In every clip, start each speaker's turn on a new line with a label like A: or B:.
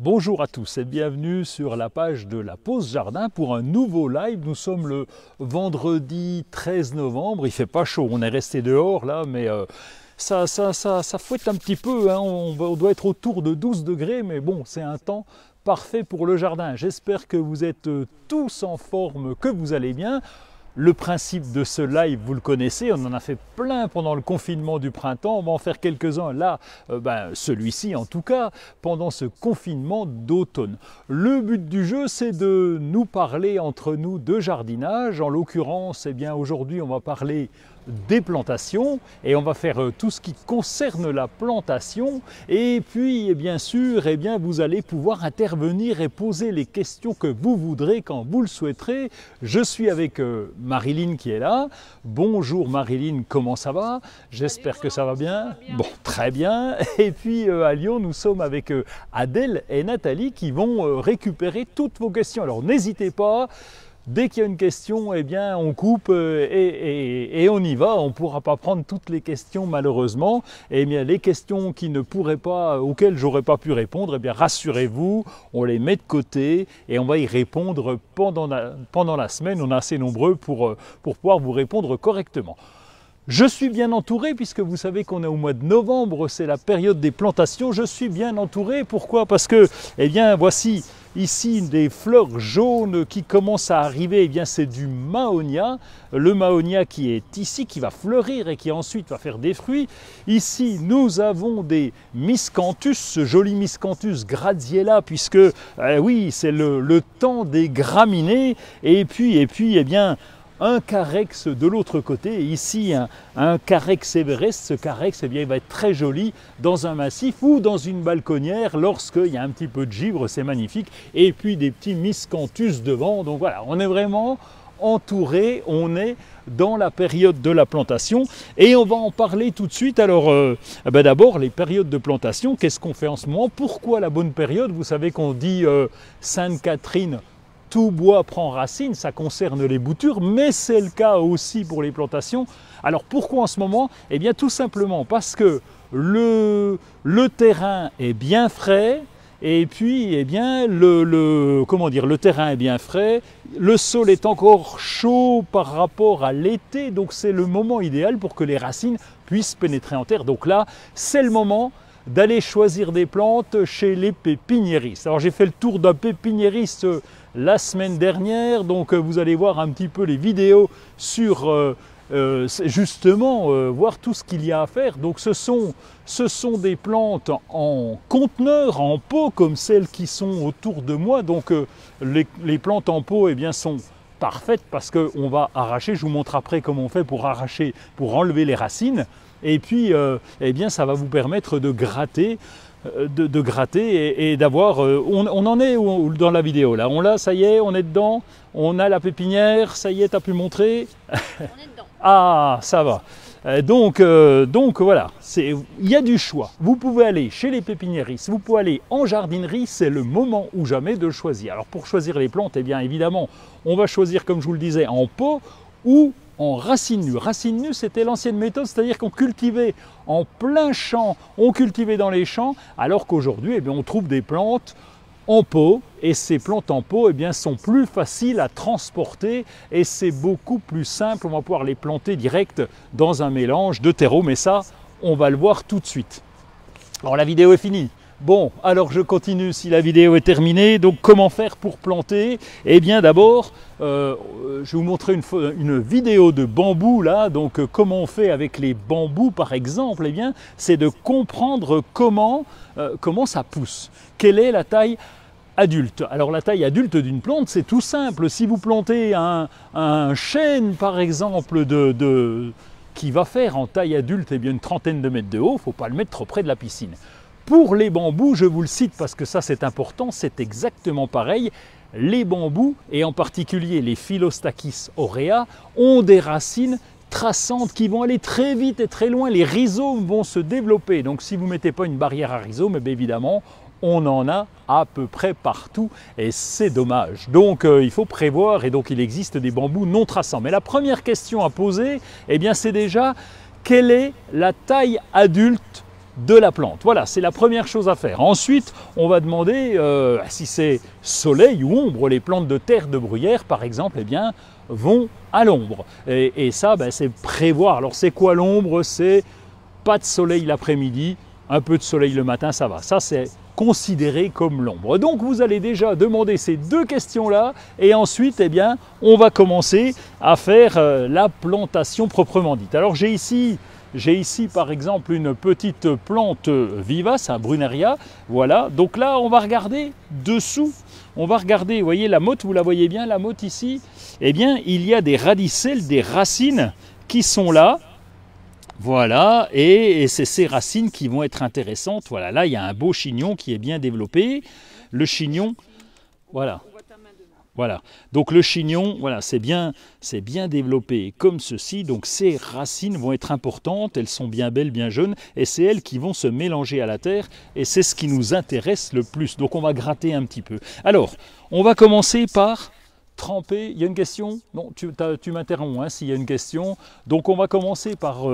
A: Bonjour à tous et bienvenue sur la page de la pause jardin pour un nouveau live. Nous sommes le vendredi 13 novembre, il fait pas chaud, on est resté dehors là, mais ça fouette un petit peu, hein. On doit être autour de 12 degrés, mais bon, c'est un temps parfait pour le jardin. J'espère que vous êtes tous en forme, que vous allez bien. Le principe de ce live, vous le connaissez, on en a fait plein pendant le confinement du printemps, on va en faire quelques-uns là, celui-ci en tout cas, pendant ce confinement d'automne. Le but du jeu, c'est de nous parler entre nous de jardinage. En l'occurrence, eh bien aujourd'hui, on va parler des plantations et on va faire tout ce qui concerne la plantation, et puis bien sûr vous allez pouvoir intervenir et poser les questions que vous voudrez quand vous le souhaiterez. Je suis avec Marilyn qui est là. Bonjour Marilyn, comment ça va? J'espère que ça va bien. Bon, très bien. Et puis à Lyon, nous sommes avec Adèle et Nathalie qui vont récupérer toutes vos questions. Alors n'hésitez pas. Dès qu'il y a une question, eh bien, on coupe et on y va. On ne pourra pas prendre toutes les questions malheureusement. Et bien, les questions qui ne pourraient pas, auxquelles j'aurais pas pu répondre, eh bien, rassurez-vous, on les met de côté et on va y répondre pendant la semaine. On est assez nombreux pour pouvoir vous répondre correctement. Je suis bien entouré puisque vous savez qu'on est au mois de novembre, c'est la période des plantations. Je suis bien entouré. Pourquoi? Parce que, eh bien, voici ici des fleurs jaunes qui commencent à arriver. Eh bien, c'est du mahonia. Le mahonia qui est ici, qui va fleurir et qui ensuite va faire des fruits. Ici, nous avons des miscanthus, ce joli miscanthus graziella, puisque, oui, c'est le temps des graminées. Et puis, eh bien, un carex de l'autre côté, ici un carex everest. Ce carex, eh bien, il va être très joli dans un massif ou dans une balconnière lorsqu'il y a un petit peu de givre, c'est magnifique. Et puis des petits miscanthus devant, donc voilà, on est vraiment entouré, on est dans la période de la plantation et on va en parler tout de suite. Alors d'abord les périodes de plantation, qu'est-ce qu'on fait en ce moment? Pourquoi la bonne période? Vous savez qu'on dit Sainte-Catherine, tout bois prend racine, ça concerne les boutures, mais c'est le cas aussi pour les plantations. Alors pourquoi en ce moment? Eh bien tout simplement parce que le terrain est bien frais, et puis eh bien le terrain est bien frais, le sol est encore chaud par rapport à l'été, donc c'est le moment idéal pour que les racines puissent pénétrer en terre. Donc là, c'est le moment d'aller choisir des plantes chez les pépiniéristes. Alors j'ai fait le tour d'un pépiniériste la semaine dernière, donc vous allez voir un petit peu les vidéos sur justement voir tout ce qu'il y a à faire. Donc ce sont des plantes en conteneur, en pot, comme celles qui sont autour de moi. Donc les plantes en pot, eh bien, sont parfaites parce qu'on va arracher. Je vous montre après comment on fait pour arracher, pour enlever les racines. Et puis eh bien, ça va vous permettre de gratter. Et d'avoir, on en est dans la vidéo là, ça y est, on est dedans, on a la pépinière, ça y est, t'as pu montrer?
B: On est dedans.
A: Ah, ça va. Donc voilà, il y a du choix. Vous pouvez aller chez les pépiniéristes, vous pouvez aller en jardinerie, c'est le moment ou jamais de choisir. Alors pour choisir les plantes, eh bien évidemment, on va choisir, comme je vous le disais, en pot ou en racines nues. Racines nues, c'était l'ancienne méthode, c'est-à-dire qu'on cultivait en plein champ, on cultivait dans les champs, alors qu'aujourd'hui, eh bien, on trouve des plantes en pot, et ces plantes en pot, eh bien, sont plus faciles à transporter et c'est beaucoup plus simple. On va pouvoir les planter direct dans un mélange de terreau, mais ça, on va le voir tout de suite. Alors la vidéo est finie. Bon, alors je continue si la vidéo est terminée. Donc comment faire pour planter? Eh bien d'abord, je vais vous montrer une vidéo de bambou là. Donc comment on fait avec les bambous par exemple? Eh bien c'est de comprendre comment ça pousse. Quelle est la taille adulte? Alors la taille adulte d'une plante, c'est tout simple. Si vous plantez un chêne par exemple qui va faire en taille adulte eh bien, une trentaine de mètres de haut, il ne faut pas le mettre trop près de la piscine. Pour les bambous, je vous le cite parce que ça c'est important, c'est exactement pareil. Les bambous, et en particulier les Philostachys aurea, ont des racines traçantes qui vont aller très vite et très loin. Les rhizomes vont se développer. Donc si vous ne mettez pas une barrière à rhizomes, eh bien, évidemment, on en a à peu près partout et c'est dommage. Donc il faut prévoir et donc il existe des bambous non traçants. Mais la première question à poser, eh bien, c'est déjà quelle est la taille adulte de la plante. Voilà, c'est la première chose à faire. Ensuite, on va demander si c'est soleil ou ombre. Les plantes de terre de bruyère, par exemple, eh bien, vont à l'ombre. Et ça, ben, c'est prévoir. Alors, c'est quoi l'ombre? C'est pas de soleil l'après-midi, un peu de soleil le matin, ça va. Ça, c'est considéré comme l'ombre. Donc, vous allez déjà demander ces deux questions-là. Et ensuite, eh bien, on va commencer à faire la plantation proprement dite. Alors, j'ai ici par exemple une petite plante vivace, un brunaria, voilà. Donc là on va regarder dessous, on va regarder, vous voyez la motte, vous la voyez bien la motte ici? Eh bien il y a des radicelles, des racines qui sont là, voilà, et c'est ces racines qui vont être intéressantes. Voilà, là il y a un beau chignon qui est bien développé, le chignon, voilà. Voilà, donc le chignon, voilà, c'est bien développé comme ceci, donc ces racines vont être importantes, elles sont bien belles, bien jeunes, et c'est elles qui vont se mélanger à la terre, et c'est ce qui nous intéresse le plus. Donc on va gratter un petit peu. Alors, on va commencer par tremper. Il y a une question? Non, tu m'interromps hein, s'il y a une question. Donc on va commencer par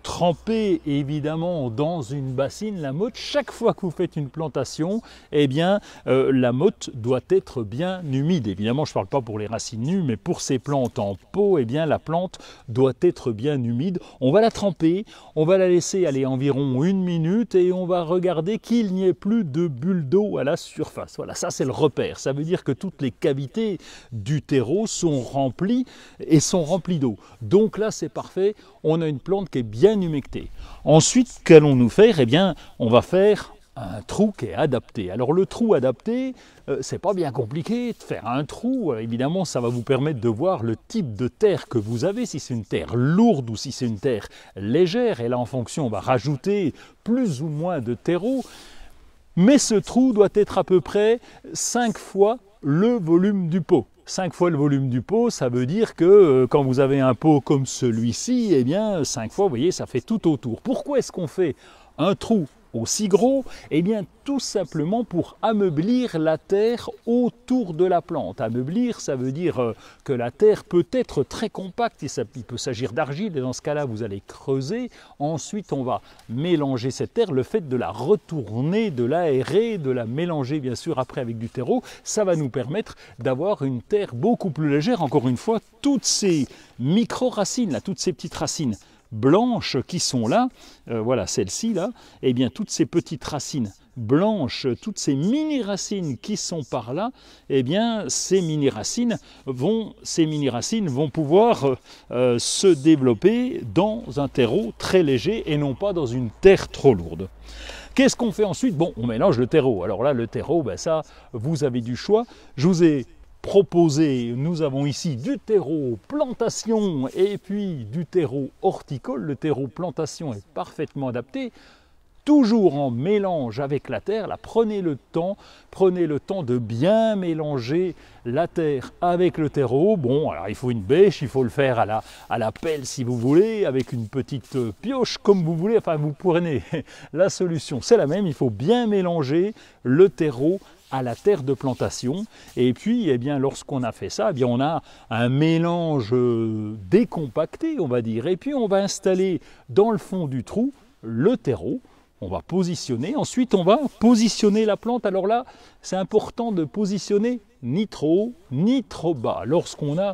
A: tremper évidemment dans une bassine la motte. Chaque fois que vous faites une plantation, eh bien la motte doit être bien humide. Évidemment, je ne parle pas pour les racines nues, mais pour ces plantes en pot, eh bien la plante doit être bien humide. On va la tremper, on va la laisser aller environ 1 minute et on va regarder qu'il n'y ait plus de bulles d'eau à la surface. Voilà, ça c'est le repère. Ça veut dire que toutes les cavités du terreau sont remplies et sont remplies d'eau. Donc là c'est parfait, on a une plante qui est bien humectée. Ensuite, qu'allons-nous faire? Eh bien, on va faire un trou qui est adapté. Alors le trou adapté, c'est pas bien compliqué de faire un trou. Évidemment, ça va vous permettre de voir le type de terre que vous avez, si c'est une terre lourde ou si c'est une terre légère. Et là, en fonction, on va rajouter plus ou moins de terreau. Mais ce trou doit être à peu près 5 fois le volume du pot. 5 fois le volume du pot, ça veut dire que quand vous avez un pot comme celui-ci, eh bien 5 fois, vous voyez, ça fait tout autour. Pourquoi est-ce qu'on fait un trou aussi gros? Eh bien tout simplement pour ameublir la terre autour de la plante. Ameublir, ça veut dire que la terre peut être très compacte, il peut s'agir d'argile, et dans ce cas-là vous allez creuser. Ensuite on va mélanger cette terre, le fait de la retourner, de l'aérer, de la mélanger bien sûr après avec du terreau, ça va nous permettre d'avoir une terre beaucoup plus légère. Encore une fois, toutes ces micro-racines, là, toutes ces petites racines blanches qui sont là, voilà celle-ci là, et bien toutes ces petites racines blanches, toutes ces mini-racines qui sont par là, et bien ces mini-racines vont pouvoir se développer dans un terreau très léger et non pas dans une terre trop lourde. Qu'est-ce qu'on fait ensuite? Bon, on mélange le terreau. Alors là, le terreau, ben ça, vous avez du choix. Je vous ai proposé, nous avons ici du terreau plantation et puis du terreau horticole. Le terreau plantation est parfaitement adapté, toujours en mélange avec la terre. Là, prenez le temps de bien mélanger la terre avec le terreau. Bon, alors il faut une bêche, il faut le faire à la pelle si vous voulez, avec une petite pioche comme vous voulez. Enfin, vous prenez la solution, c'est la même. Il faut bien mélanger le terreau à la terre de plantation, et puis eh bien lorsqu'on a fait ça, eh bien on a un mélange décompacté, on va dire, et puis on va installer dans le fond du trou le terreau. On va positionner, ensuite on va positionner la plante. Alors là, c'est important de positionner ni trop haut, ni trop bas. Lorsqu'on a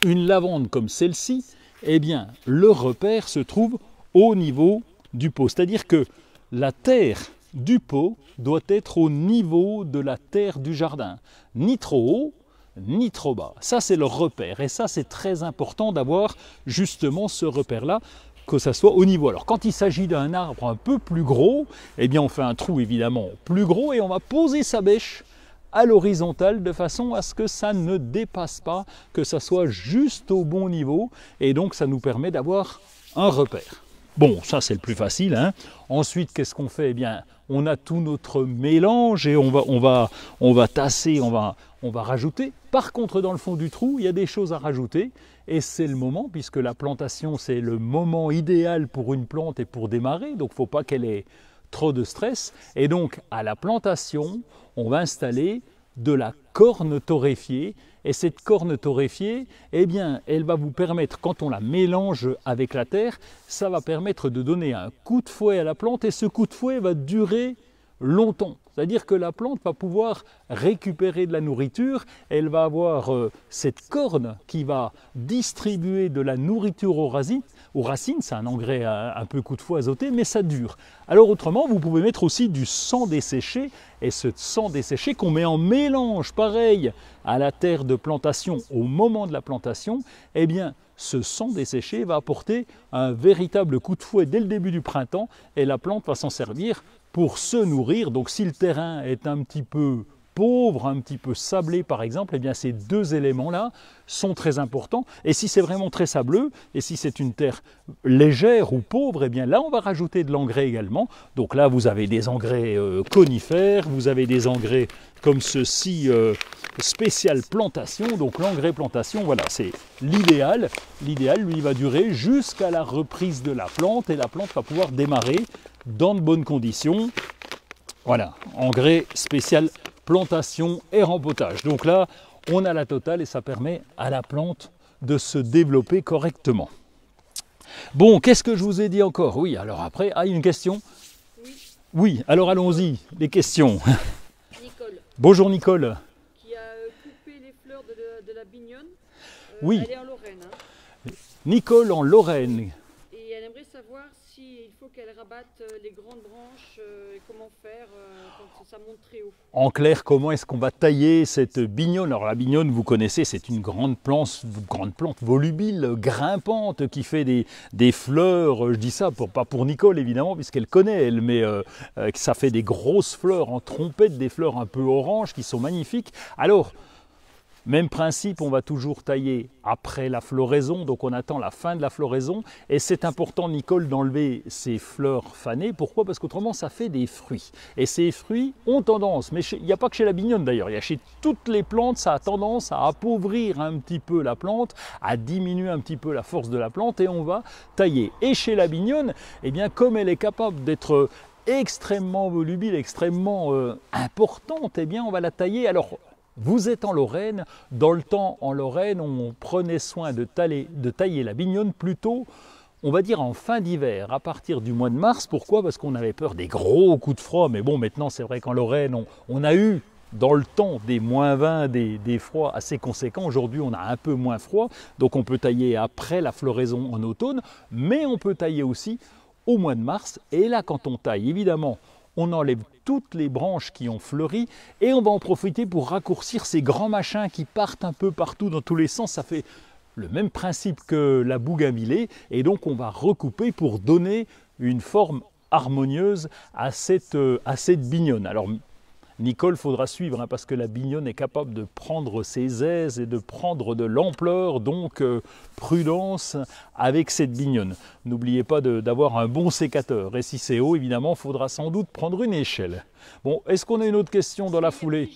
A: une lavande comme celle-ci, eh bien le repère se trouve au niveau du pot. C'est-à-dire que la terre du pot doit être au niveau de la terre du jardin. Ni trop haut, ni trop bas. Ça, c'est le repère. Et ça, c'est très important d'avoir justement ce repère-là, que ça soit au niveau. Alors, quand il s'agit d'un arbre un peu plus gros, eh bien, on fait un trou évidemment plus gros et on va poser sa bêche à l'horizontale de façon à ce que ça ne dépasse pas, que ça soit juste au bon niveau. Et donc, ça nous permet d'avoir un repère. Bon, ça c'est le plus facile, hein. Ensuite, qu'est-ce qu'on fait? Eh bien, on a tout notre mélange et on va tasser, on va rajouter. Par contre, dans le fond du trou, il y a des choses à rajouter et c'est le moment, puisque la plantation, c'est le moment idéal pour une plante et pour démarrer, donc il ne faut pas qu'elle ait trop de stress. Et donc, à la plantation, on va installer de la corne torréfiée. Et cette corne torréfiée, eh bien, elle va vous permettre, quand on la mélange avec la terre, ça va permettre de donner un coup de fouet à la plante et ce coup de fouet va durer longtemps. C'est-à-dire que la plante va pouvoir récupérer de la nourriture, elle va avoir cette corne qui va distribuer de la nourriture aux racines, c'est un engrais un peu coup de fouet azoté, mais ça dure. Alors autrement, vous pouvez mettre aussi du sang desséché, et ce sang desséché qu'on met en mélange pareil à la terre de plantation au moment de la plantation, eh bien ce sang desséché va apporter un véritable coup de fouet dès le début du printemps et la plante va s'en servir pour se nourrir. Donc si le terrain est un petit peu pauvre, un petit peu sablé par exemple, eh bien ces deux éléments-là sont très importants. Et si c'est vraiment très sableux, et si c'est une terre légère ou pauvre, eh bien là on va rajouter de l'engrais également. Donc là vous avez des engrais conifères, vous avez des engrais comme ceci spécial plantation. Donc l'engrais plantation, voilà, c'est l'idéal. L'idéal, lui, va durer jusqu'à la reprise de la plante et la plante va pouvoir démarrer dans de bonnes conditions. Voilà, engrais spécial plantation et rempotage. Donc là, on a la totale et ça permet à la plante de se développer correctement. Bon, qu'est-ce que je vous ai dit encore? Oui, alors après, une question? Oui, alors allons-y, les questions.
B: Nicole.
A: Bonjour Nicole.
B: Qui a coupé les fleurs de la bignone.
A: Oui.
B: Elle est en Lorraine. Hein.
A: Nicole en Lorraine.
B: Et elle aimerait savoir s'il faut qu'elle rabatte les grandes branches et comment faire quand ça monte très haut.
A: En clair, comment est-ce qu'on va tailler cette bignone? Alors la bignone, vous connaissez, c'est une grande plante volubile, grimpante, qui fait des fleurs, je dis ça pas pour Nicole évidemment, puisqu'elle connaît elle, mais ça fait des grosses fleurs en trompette, des fleurs un peu oranges qui sont magnifiques. Alors, même principe, on va toujours tailler après la floraison, donc on attend la fin de la floraison. Et c'est important, Nicole, d'enlever ces fleurs fanées. Pourquoi? Parce qu'autrement, ça fait des fruits. Et ces fruits ont tendance, mais il n'y a pas que chez la bignone d'ailleurs, il y a chez toutes les plantes, ça a tendance à appauvrir un petit peu la plante, à diminuer un petit peu la force de la plante, et on va tailler. Et chez la bignone, eh bien, comme elle est capable d'être extrêmement volubile, extrêmement importante, eh bien, on va la tailler. Alors, vous êtes en Lorraine, dans le temps en Lorraine, on prenait soin de tailler la bignone plutôt, on va dire en fin d'hiver, à partir du mois de mars. Pourquoi? Parce qu'on avait peur des gros coups de froid, mais bon, maintenant c'est vrai qu'en Lorraine, on a eu dans le temps des moins 20, des froids assez conséquents. Aujourd'hui, on a un peu moins froid, donc on peut tailler après la floraison en automne, mais on peut tailler aussi au mois de mars. Et là, quand on taille, évidemment, on enlève toutes les branches qui ont fleuri et on va en profiter pour raccourcir ces grands machins qui partent un peu partout dans tous les sens. Ça fait le même principe que la bougainvillée et donc on va recouper pour donner une forme harmonieuse à cette bignone. Alors Nicole, faudra suivre parce que la bignone est capable de prendre ses aises et de prendre de l'ampleur, donc prudence avec cette bignone. N'oubliez pas d'avoir un bon sécateur et si c'est haut, évidemment, il faudra sans doute prendre une échelle. Bon, est-ce qu'on a une autre question dans la foulée?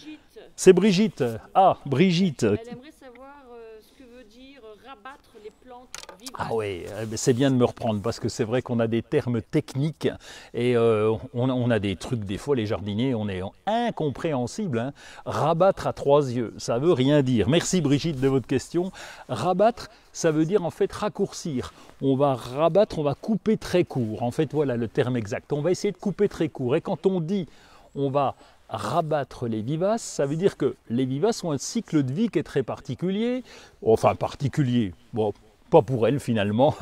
A: C'est Brigitte. Ah, Brigitte.
B: Elle aimerait savoir ce que veut dire rabattre les plantes vivaces.
A: Ah oui, c'est bien de me reprendre parce que c'est vrai qu'on a des termes techniques et on a des trucs, des fois les jardiniers, on est incompréhensible. Hein. Rabattre à 3 yeux, ça veut rien dire. Merci Brigitte de votre question. Rabattre, ça veut dire en fait raccourcir. On va rabattre, on va couper très court. En fait, voilà le terme exact. On va essayer de couper très court. Et quand on dit on va rabattre les vivaces, ça veut dire que les vivaces ont un cycle de vie qui est très particulier, enfin particulier, bon, pas pour elles finalement.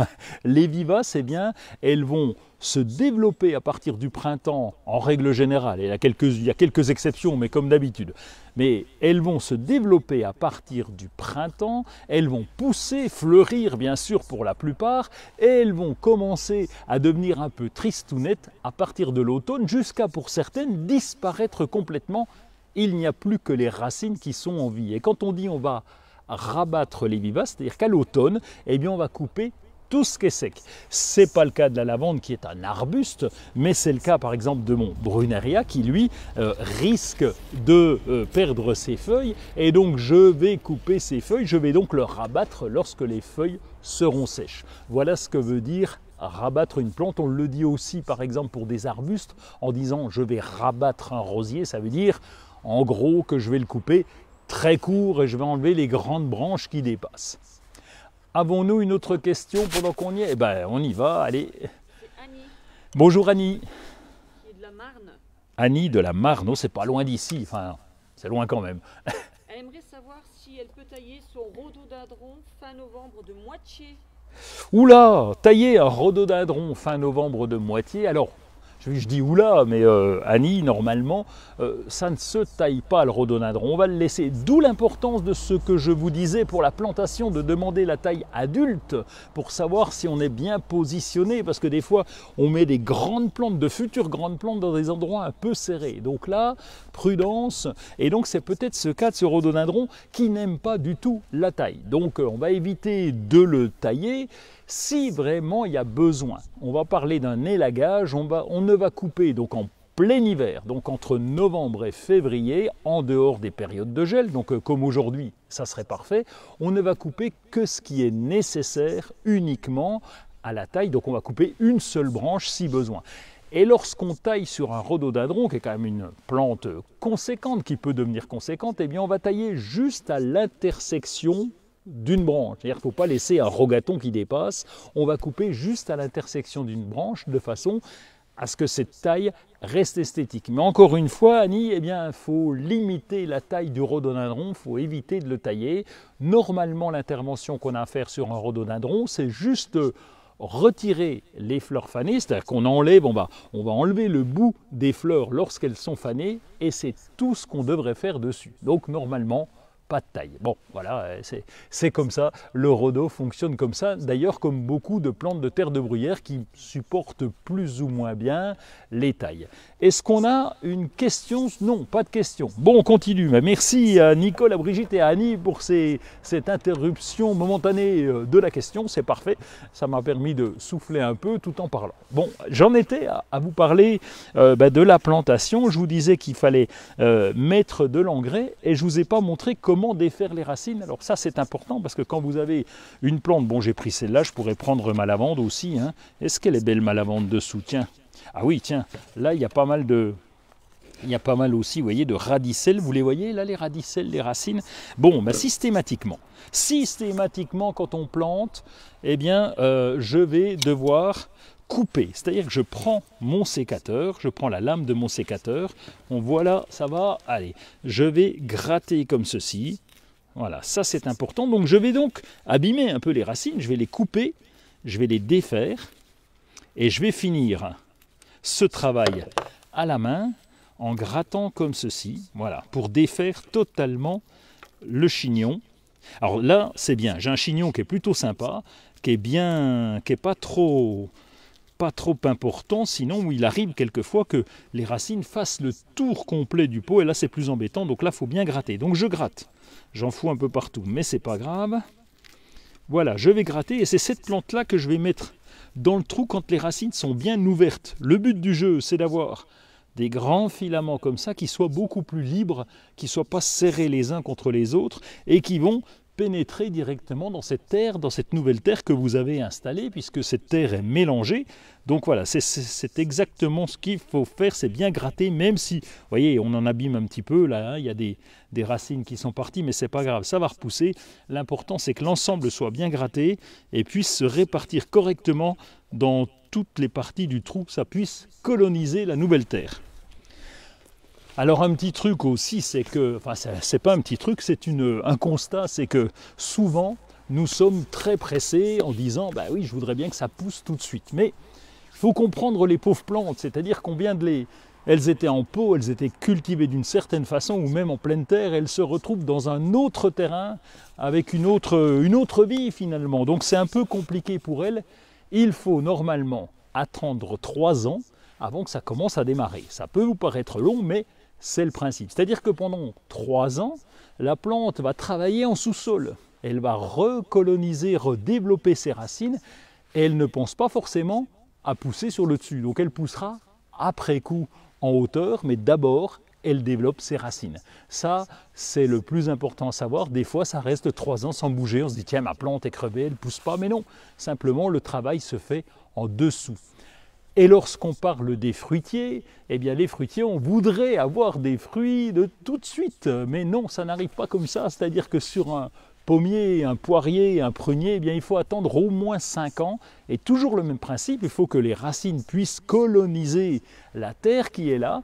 A: Les vivaces, eh bien, elles vont se développer à partir du printemps en règle générale, et il y a quelques exceptions, mais comme d'habitude. Mais elles vont se développer à partir du printemps, elles vont pousser, fleurir bien sûr pour la plupart, et elles vont commencer à devenir un peu tristounettes à partir de l'automne, jusqu'à pour certaines disparaître complètement. Il n'y a plus que les racines qui sont en vie. Et quand on dit on va rabattre les vivaces, c'est-à-dire qu'à l'automne, eh bien on va couper tout ce qui est sec. Ce n'est pas le cas de la lavande qui est un arbuste, mais c'est le cas par exemple de mon Brunaria qui lui risque de perdre ses feuilles et donc je vais couper ses feuilles, je vais donc le rabattre lorsque les feuilles seront sèches. Voilà ce que veut dire rabattre une plante. On le dit aussi par exemple pour des arbustes en disant je vais rabattre un rosier, ça veut dire En gros, que je vais le couper très court et je vais enlever les grandes branches qui dépassent. Avons-nous une autre question pendant qu'on y est? Eh ben, on y va, allez.
B: C'est Annie,
A: Bonjour Annie.
B: qui est de la Marne.
A: Annie de la Marne, non, c'est pas loin d'ici, enfin, c'est loin quand même.
B: Elle aimerait savoir si elle peut tailler son rhododendron fin novembre de moitié.
A: Oula, tailler un rhododendron fin novembre de moitié, alors... Je dis oula, mais Annie, normalement, ça ne se taille pas le rhododendron, on va le laisser. D'où l'importance de ce que je vous disais pour la plantation, de demander la taille adulte pour savoir si on est bien positionné, parce que des fois, on met des grandes plantes, de futures grandes plantes dans des endroits un peu serrés. Donc là, prudence, et donc c'est peut-être ce cas de ce rhododendron qui n'aime pas du tout la taille. Donc on va éviter de le tailler. Si vraiment il y a besoin, on va parler d'un élagage, on ne va couper donc en plein hiver, donc entre novembre et février, en dehors des périodes de gel, donc comme aujourd'hui, ça serait parfait, on ne va couper que ce qui est nécessaire uniquement à la taille, donc on va couper une seule branche si besoin. Et lorsqu'on taille sur un rhododendron, qui est quand même une plante conséquente, qui peut devenir conséquente, eh bien on va tailler juste à l'intersection d'une branche. C'est-à-dire qu'il ne faut pas laisser un rogaton qui dépasse, on va couper juste à l'intersection d'une branche de façon à ce que cette taille reste esthétique. Mais encore une fois, Annie, eh bien, il faut limiter la taille du rhododendron, il faut éviter de le tailler. Normalement, l'intervention qu'on a à faire sur un rhododendron, c'est juste retirer les fleurs fanées, c'est-à-dire qu'on enlève, on va enlever le bout des fleurs lorsqu'elles sont fanées, et c'est tout ce qu'on devrait faire dessus. Donc normalement, pas de taille. Bon, voilà, c'est comme ça, le rhodo fonctionne comme ça, d'ailleurs comme beaucoup de plantes de terre de bruyère qui supportent plus ou moins bien les tailles. Est-ce qu'on a une question? Non, pas de question. Bon, on continue. Merci à Nicole, à Brigitte et à Annie pour cette interruption momentanée de la question, c'est parfait, ça m'a permis de souffler un peu tout en parlant. Bon, j'en étais à vous parler de la plantation, je vous disais qu'il fallait mettre de l'engrais et je ne vous ai pas montré comment défaire les racines. Alors ça c'est important parce que quand vous avez une plante, bon j'ai pris celle-là, je pourrais prendre ma lavande aussi, hein. Est-ce qu'elle est belle ma lavande dessous? Tiens, ah oui tiens, là il y a pas mal aussi, vous voyez, de radicelles, vous les voyez là les radicelles, les racines. Bon, ben, systématiquement quand on plante, eh bien je vais devoir couper, c'est-à-dire que je prends mon sécateur, je prends la lame de mon sécateur, on voit là, ça va, allez, je vais gratter comme ceci, voilà, ça c'est important, donc je vais donc abîmer un peu les racines, je vais les couper, je vais les défaire, et je vais finir ce travail à la main, en grattant comme ceci, voilà, pour défaire totalement le chignon. Alors là, c'est bien, j'ai un chignon qui est plutôt sympa, qui est pas trop important, sinon il arrive quelquefois que les racines fassent le tour complet du pot, et là c'est plus embêtant, donc là il faut bien gratter. Donc je gratte, j'en fous un peu partout, mais c'est pas grave. Voilà, je vais gratter, et c'est cette plante-là que je vais mettre dans le trou quand les racines sont bien ouvertes. Le but du jeu, c'est d'avoir des grands filaments comme ça, qui soient beaucoup plus libres, qui ne soient pas serrés les uns contre les autres, et qui vont pénétrer directement dans cette terre, dans cette nouvelle terre que vous avez installée, puisque cette terre est mélangée. Donc voilà, c'est exactement ce qu'il faut faire, c'est bien gratter, même si, vous voyez, on en abîme un petit peu, là, hein, il y a des racines qui sont parties, mais c'est pas grave, ça va repousser. L'important, c'est que l'ensemble soit bien gratté et puisse se répartir correctement dans toutes les parties du trou, ça puisse coloniser la nouvelle terre. Alors un petit truc aussi, c'est que, enfin c'est pas un petit truc, c'est un constat, c'est que souvent nous sommes très pressés en disant bah oui je voudrais bien que ça pousse tout de suite. Mais il faut comprendre les pauvres plantes, c'est-à-dire qu'on vient de les... Elles étaient en pot, elles étaient cultivées d'une certaine façon ou même en pleine terre, elles se retrouvent dans un autre terrain avec une autre vie finalement. Donc c'est un peu compliqué pour elles. Il faut normalement attendre 3 ans avant que ça commence à démarrer. Ça peut vous paraître long, mais c'est le principe. C'est-à-dire que pendant 3 ans, la plante va travailler en sous-sol. Elle va recoloniser, redévelopper ses racines et elle ne pense pas forcément à pousser sur le dessus. Donc elle poussera après coup en hauteur, mais d'abord, elle développe ses racines. Ça, c'est le plus important à savoir. Des fois, ça reste 3 ans sans bouger. On se dit, tiens, ma plante est crevée, elle ne pousse pas. Mais non, simplement, le travail se fait en dessous. Et lorsqu'on parle des fruitiers, eh bien les fruitiers, on voudrait avoir des fruits de tout de suite. Mais non, ça n'arrive pas comme ça. C'est-à-dire que sur un pommier, un poirier, un prunier, eh bien, il faut attendre au moins 5 ans. Et toujours le même principe, il faut que les racines puissent coloniser la terre qui est là,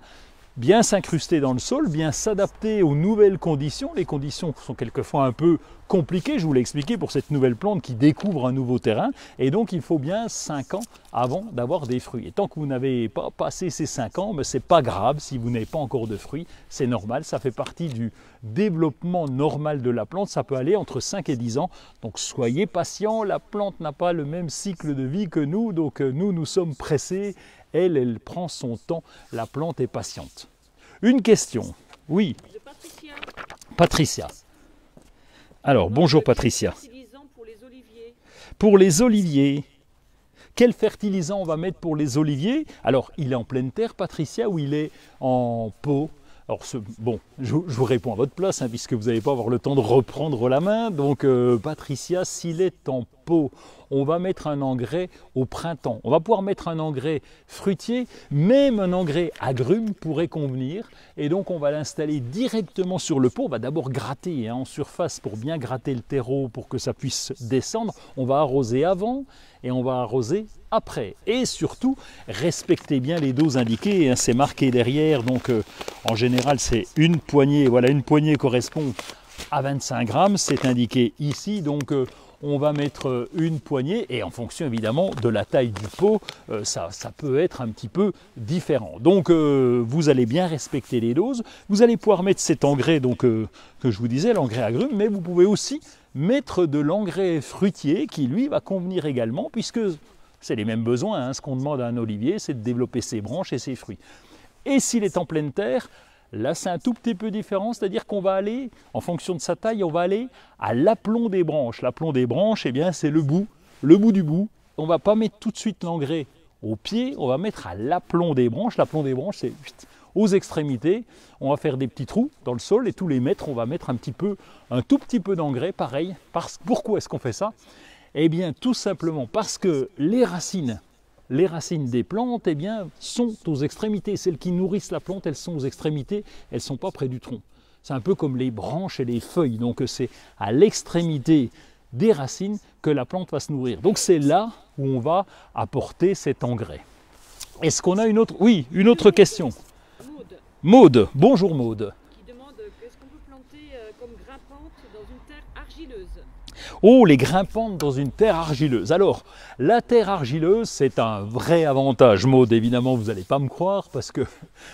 A: bien s'incruster dans le sol, bien s'adapter aux nouvelles conditions. Les conditions sont quelquefois un peu compliquées, je vous l'ai expliqué, pour cette nouvelle plante qui découvre un nouveau terrain. Et donc il faut bien 5 ans avant d'avoir des fruits. Et tant que vous n'avez pas passé ces 5 ans, ce n'est pas grave si vous n'avez pas encore de fruits. C'est normal, ça fait partie du développement normal de la plante. Ça peut aller entre 5 et 10 ans. Donc soyez patients, la plante n'a pas le même cycle de vie que nous. Donc nous sommes pressés. Elle prend son temps, la plante est patiente. Une question, oui.
B: De Patricia.
A: Patricia. Alors, bonjour Patricia.
B: Fertilisant pour les oliviers.
A: Pour les oliviers, quel fertilisant on va mettre pour les oliviers? Alors, il est en pleine terre, Patricia, ou il est en pot? Alors, bon, je vous réponds à votre place, hein, puisque vous n'allez pas avoir le temps de reprendre la main. Donc, Patricia, s'il est en pot, on va mettre un engrais au printemps. On va pouvoir mettre un engrais fruitier, même un engrais agrumes pourrait convenir. Et donc, on va l'installer directement sur le pot. On va d'abord gratter en surface pour bien gratter le terreau pour que ça puisse descendre. On va arroser avant et on va arroser après. Et surtout, respectez bien les doses indiquées. C'est marqué derrière. Donc, en général, c'est une poignée. Voilà, une poignée correspond à 25 grammes. C'est indiqué ici. Donc, on va mettre une poignée et en fonction évidemment de la taille du pot, ça peut être un petit peu différent. Donc vous allez bien respecter les doses. Vous allez pouvoir mettre cet engrais donc, que je vous disais, l'engrais agrumes, mais vous pouvez aussi mettre de l'engrais fruitier qui lui va convenir également puisque c'est les mêmes besoins. Ce qu'on demande à un olivier, c'est de développer ses branches et ses fruits. Et s'il est en pleine terre, là, c'est un tout petit peu différent, c'est-à-dire qu'on va aller, en fonction de sa taille, on va aller à l'aplomb des branches. L'aplomb des branches, eh bien, c'est le bout du bout. On ne va pas mettre tout de suite l'engrais au pied, on va mettre à l'aplomb des branches. L'aplomb des branches, c'est aux extrémités. On va faire des petits trous dans le sol et tous les mètres, on va mettre un tout petit peu d'engrais, pareil. Pourquoi est-ce qu'on fait ça? Eh bien, tout simplement parce que les racines des plantes, eh bien, sont aux extrémités. Celles qui nourrissent la plante, elles sont aux extrémités, elles ne sont pas près du tronc. C'est un peu comme les branches et les feuilles. Donc c'est à l'extrémité des racines que la plante va se nourrir. Donc c'est là où on va apporter cet engrais. Est-ce qu'on a une autre? Oui, une autre question. Maude. Bonjour Maude.
B: Qui demande qu'est-ce qu'on peut planter comme grimpante dans une terre argileuse?
A: Oh, les grimpantes dans une terre argileuse. Alors, la terre argileuse, c'est un vrai avantage. Maude, évidemment, vous n'allez pas me croire, parce que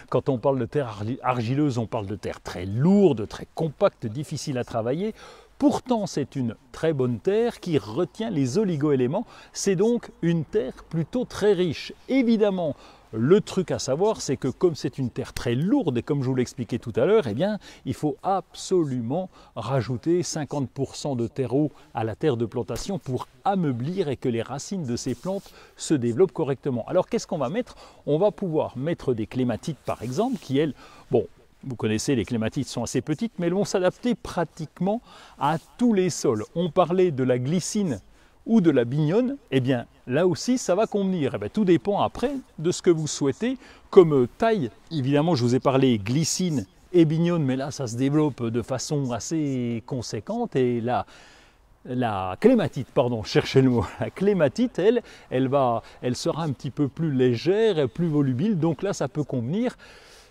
A: quand on parle de terre argileuse, on parle de terre très lourde, très compacte, difficile à travailler. Pourtant, c'est une très bonne terre qui retient les oligo-éléments. C'est donc une terre plutôt très riche. Évidemment, le truc à savoir, c'est que comme c'est une terre très lourde, et comme je vous l'expliquais tout à l'heure, eh bien, il faut absolument rajouter 50% de terreau à la terre de plantation pour ameublir et que les racines de ces plantes se développent correctement. Alors, qu'est-ce qu'on va mettre? On va pouvoir mettre des clématites, par exemple, qui, elles, bon, vous connaissez, les clématites sont assez petites, mais elles vont s'adapter pratiquement à tous les sols. On parlait de la glycine ou de la bignone, eh bien là aussi ça va convenir. Eh bien, tout dépend après de ce que vous souhaitez comme taille. Évidemment, je vous ai parlé glycine et bignone, mais là ça se développe de façon assez conséquente. Et la clématite, pardon, cherchez le mot, la clématite, elle sera un petit peu plus légère et plus volubile, donc là ça peut convenir.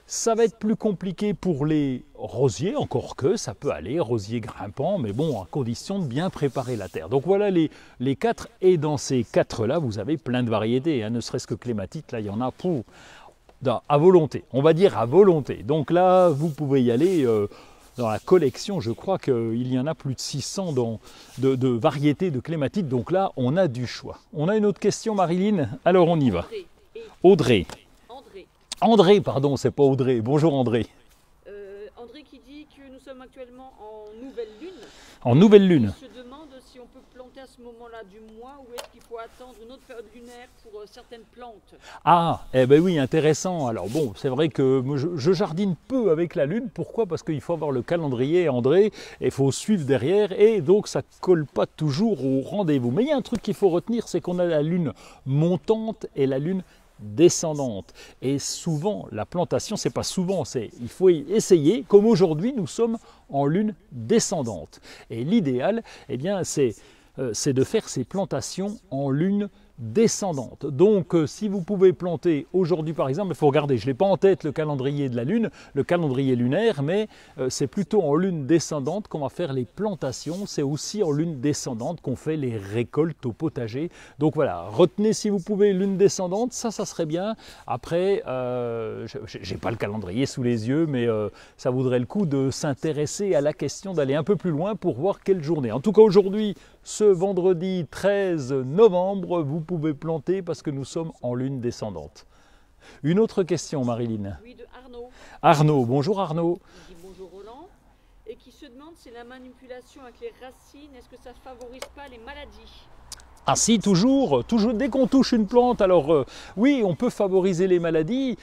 A: Ça va être plus compliqué pour les rosiers, encore que ça peut aller, rosiers grimpants, mais bon, à condition de bien préparer la terre. Donc voilà les 4, et dans ces 4-là, vous avez plein de variétés, ne serait-ce que clématite, là il y en a à volonté, on va dire à volonté. Donc là, vous pouvez y aller dans la collection, je crois qu'il y en a plus de 600 de variétés de clématite, donc là, on a du choix. On a une autre question, Marilyn? Alors on y va. Audrey. André, pardon, c'est pas Audrey. Bonjour André.
B: André qui dit que nous sommes actuellement en nouvelle lune.
A: En nouvelle lune.
B: Il se demande si on peut planter à ce moment-là du mois ou est-ce qu'il faut attendre une autre période lunaire pour certaines plantes.
A: Ah, eh ben oui, intéressant. Alors bon, c'est vrai que je jardine peu avec la lune. Pourquoi? Parce qu'il faut avoir le calendrier, André, et il faut suivre derrière, et donc ça colle pas toujours au rendez-vous. Mais il y a un truc qu'il faut retenir, c'est qu'on a la lune montante et la lune descendante. Et souvent, la plantation, c'est pas souvent, il faut essayer, comme aujourd'hui, nous sommes en lune descendante. Et l'idéal, eh bien, c'est de faire ces plantations en lune descendante. Donc si vous pouvez planter aujourd'hui par exemple, il faut regarder, je n'ai pas en tête le calendrier de la lune, le calendrier lunaire, mais c'est plutôt en lune descendante qu'on va faire les plantations, c'est aussi en lune descendante qu'on fait les récoltes au potager. Donc voilà, retenez si vous pouvez lune descendante, ça serait bien. Après, j'ai pas le calendrier sous les yeux, mais ça vaudrait le coup de s'intéresser à la question, d'aller un peu plus loin pour voir quelle journée. En tout cas aujourd'hui, ce vendredi 13 novembre, vous pouvez planter parce que nous sommes en lune descendante. Une autre question, Marilyn.
B: Oui, de Arnaud.
A: Arnaud, bonjour Arnaud.
B: Il dit bonjour Roland. Et qui se demande si la manipulation avec les racines, est-ce que ça ne favorise pas les maladies?
A: Ah si, toujours, dès qu'on touche une plante, alors oui, on peut favoriser les maladies.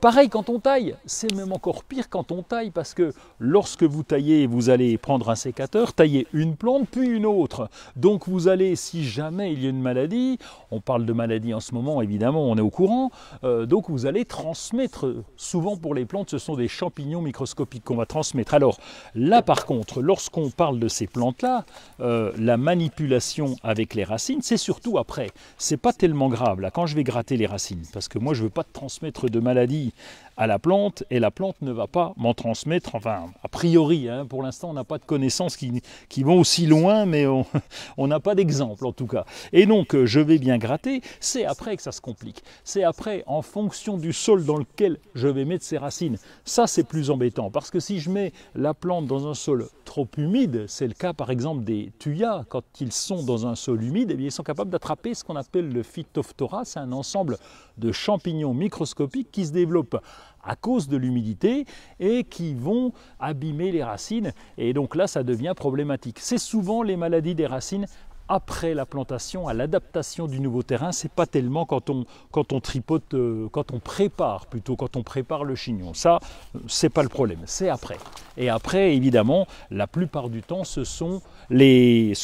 A: Pareil quand on taille, c'est même encore pire quand on taille, parce que lorsque vous taillez, vous allez prendre un sécateur, tailler une plante, puis une autre. Donc vous allez, si jamais il y a une maladie, on parle de maladie en ce moment, évidemment, on est au courant, donc vous allez transmettre, souvent pour les plantes, ce sont des champignons microscopiques qu'on va transmettre. Alors là par contre, lorsqu'on parle de ces plantes-là, la manipulation avec les racines, c'est surtout après, c'est pas tellement grave là quand je vais gratter les racines, parce que moi je veux pas transmettre de maladie à la plante et la plante ne va pas m'en transmettre, enfin a priori, hein, pour l'instant on n'a pas de connaissances qui vont aussi loin, mais on n'a pas d'exemple en tout cas. Et donc je vais bien gratter, c'est après que ça se complique, c'est après en fonction du sol dans lequel je vais mettre ces racines, ça c'est plus embêtant, parce que si je mets la plante dans un sol trop humide, c'est le cas par exemple des thuyas, quand ils sont dans un sol humide, eh bien, ils sont capables d'attraper ce qu'on appelle le Phytophthora, c'est un ensemble de champignons microscopiques qui se développent à cause de l'humidité et qui vont abîmer les racines. Et donc là, ça devient problématique. C'est souvent les maladies des racines après la plantation, à l'adaptation du nouveau terrain, c'est pas tellement quand on tripote, quand on prépare plutôt, quand on prépare le chignon. Ça, c'est pas le problème, c'est après. Et après, évidemment, la plupart du temps, ce sont les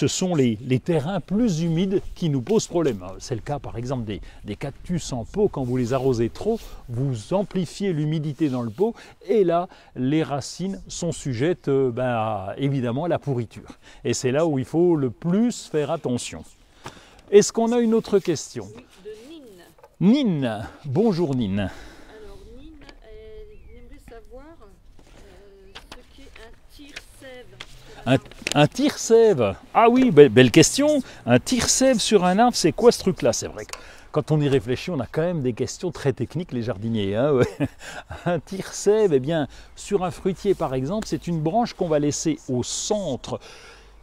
A: terrains plus humides qui nous posent problème. C'est le cas par exemple des cactus en pot, quand vous les arrosez trop, vous amplifiez l'humidité dans le pot et là, les racines sont sujettes évidemment à la pourriture. Et c'est là où il faut le plus faire attention. Est-ce qu'on a une autre question?
B: Oui, de Nine.
A: Nine, bonjour Nine.
B: Alors Nine, elle aimerait savoir ce qu'est un tire-sève.
A: Un tire-sève. Ah oui, belle question. Un tire-sève sur un arbre, c'est quoi ce truc-là? C'est vrai que quand on y réfléchit, on a quand même des questions très techniques, les jardiniers. Hein, ouais. Un tire-sève, eh bien, sur un fruitier par exemple, c'est une branche qu'on va laisser au centre,